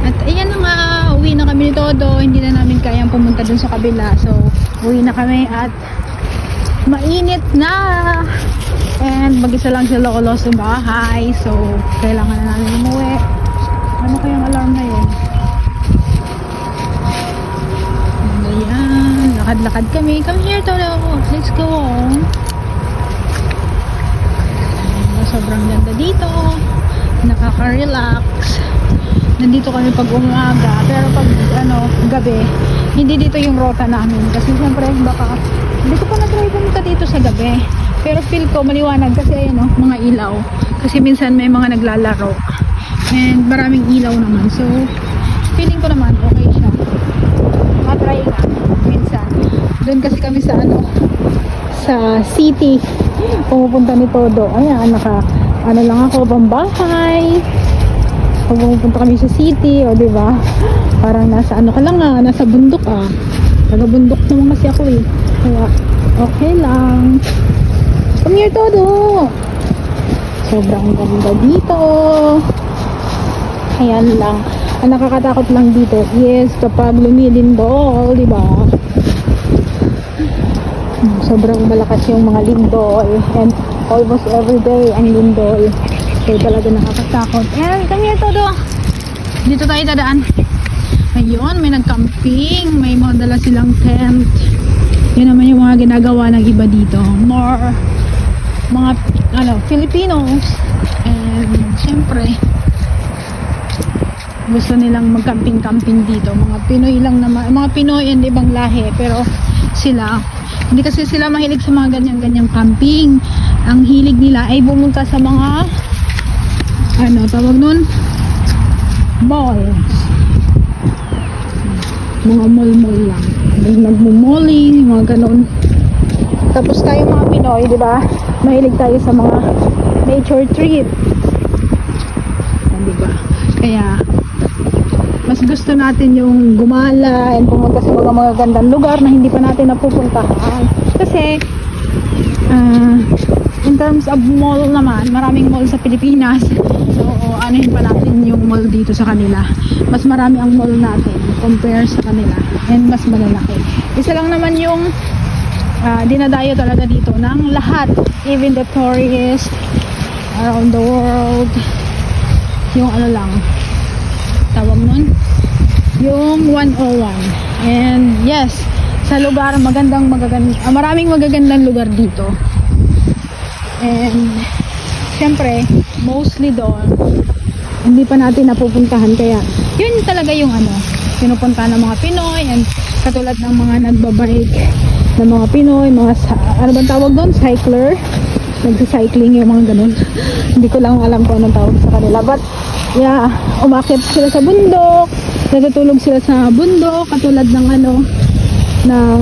At ayan na nga, uwi na kami ni Todo. Hindi na namin kayang pumunta dun sa kabila. So, uwi na kami at mainit na. And mag-isa lang sila Lolo sa bahay. So, kailangan na namin umuwi. Ano kayang alarm na yun? Ayan, lakad-lakad kami. Come here, Todo. Let's go home. Sobrang ganda dito. Nakaka-relax. Nandito kami pag umaga. Pero pag gabi, hindi dito yung rota namin. Kasi siyempre, baka hindi ko pa na-try pumunta dito sa gabi. Pero feel ko maliwanag kasi ayan mga ilaw. Kasi minsan may mga naglalaro. And maraming ilaw naman. So, feeling ko naman okay siya. Matry nga. Minsan. Doon kasi kami sa sa city. Pumupunta ni Todo. Ayan, lang ako, pambahay. Pumupunta kami sa city, o diba? Parang nasa ka lang nasa bundok Taga-bundok naman kasi ako Kaya, okay lang. Come here, Todo! Sobrang ganda dito. Ayan lang. Ang nakakatakot lang dito is kapag lumilindol, diba? Sobrang malakas yung mga lindol and almost everyday ang lindol. So talaga nakakatakot. And come here, Todo. Dito tayo dadaan. Ayun, may nag-camping. May mga dala silang tent. Yun naman yung mga ginagawa ng iba dito. More mga Filipinos. And syempre gusto nilang mag-camping-camping dito. Mga Pinoy lang naman. Mga Pinoy and ibang lahi. Pero sila hindi kasi sila mahilig sa mga ganyan-ganyang camping. Ang hilig nila ay pumunta sa mga tawag nun? Malls. Mga mall-mall lang. Nagmo-malling, mga ganon. Tapos tayo mga Pinoy, di ba? Mahilig tayo sa mga nature trip. Di ba? Kaya mas gusto natin yung gumala and pumunta sa mga gandang lugar na hindi pa natin napupuntahan. Kasi in terms of mall naman, maraming mall sa Pilipinas. So, anuhin pa natin yung mall dito sa kanila. Mas marami ang mall natin compare sa kanila. And mas malalaki. Isa lang naman yung dinadayo talaga dito ng lahat. Even the tourists around the world. Yung lang. Tawag nun? Yung 101. And yes, sa lugar, maraming magagandang lugar dito. And syempre, mostly doon hindi pa natin napupuntahan, kaya yun talaga yung pinupuntahan ng mga Pinoy. And katulad ng mga nagbabike ng mga Pinoy, mga bang tawag doon? Cycler, nagsa-cycling yung mga ganun. Hindi ko lang alam kung anong tawag sa kanila, but yeah, umakyat sila sa bundok, natutulog sila sa bundok, katulad ng ng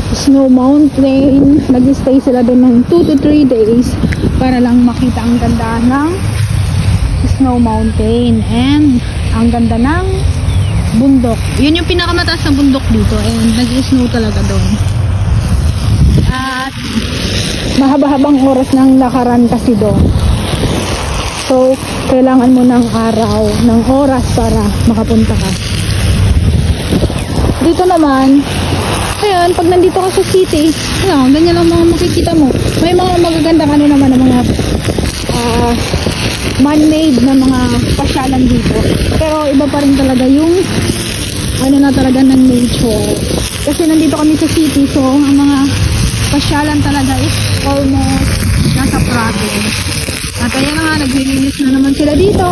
Snow Mountain. Nag-stay sila doon ng 2 to 3 days para lang makita ang ganda ng Snow Mountain and ang ganda ng bundok. Yun yung pinakamataas na bundok dito and nag-snow talaga doon. At mahaba-habang oras ng lakaran kasi doon. So, kailangan mo ng araw, ng oras para makapunta ka. Dito naman, ayun, pag nandito ka sa city, ganyan lang mga makikita mo. May mga magagandang naman ng mga man-made na mga pasyalan dito. Pero iba pa rin talaga yung talaga ng nature. Kasi nandito kami sa city, so ang mga pasyalan talaga is almost nasa province. At ayan na nga, naglilinis na naman sila dito.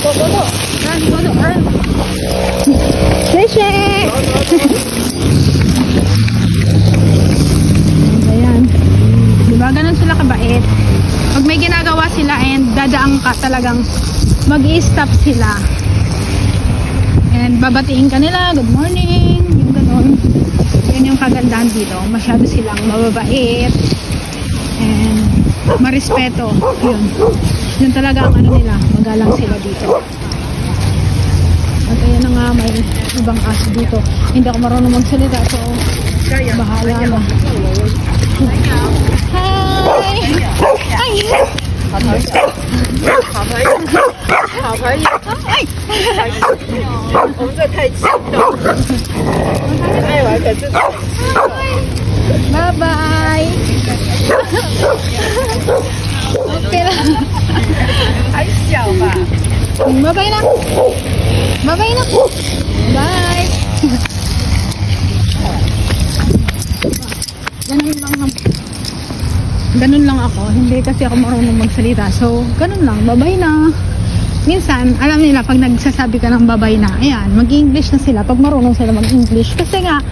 Go. Run. Leshe! Ayan. Diba, ganun sila kabait. Pag may ginagawa sila and dadaang ka, talagang mag-i-stop sila. And babatiin ka nila, good morning, yung ganun. Yun yung kagandahan dito. Masyado silang mababait and marespeto. Yun talaga ang nila, magalang sila dito. At ayan na nga, may ibang aso dito. Hindi ako marunong magsalita, so bahala na. Hi! 好朋友，好朋友，好朋友。哎，我们这太激动了。爱玩可是。Bye bye. Okay lang. 还小吧。Bye bye na. Bye bye na. Bye. Ganun lang ako. Hindi kasi ako marunong magsalita. So, ganun lang. Bye-bye na. Minsan, alam nila, pag nagsasabi ka ng bye-bye na, ayan, mag-English na sila. Pag marunong sila mag-English. Kasi nga,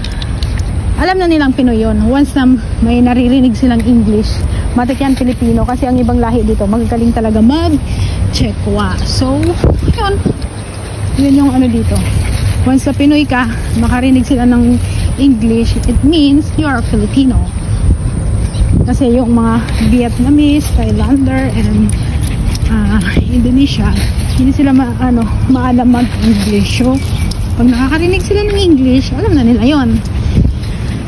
alam na nilang Pinoy yun. Once na may naririnig silang English, matik yan Pilipino. Kasi ang ibang lahi dito, magagaling talaga mag-Chekwa. So, yun. Yun yung ano dito. Once na Pinoy ka, makarinig sila ng English, it means you are Filipino. Kasi yung mga Vietnamese, Thailander, and Indonesia, hindi sila maalam mag-English. So, pag nakakarinig sila ng English, alam na nila yon.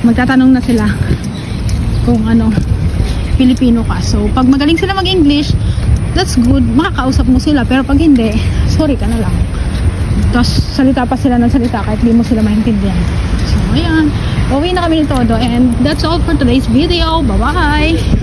Magtatanong na sila kung Filipino ka. So, pag magaling sila mag-English, that's good, makakausap mo sila. Pero pag hindi, sorry ka na lang. Tapos, salita pa sila ng salita kahit di mo sila maintindihan. So, ayan. Uwi na kami ni Todo. And that's all for today's video. Bye-bye!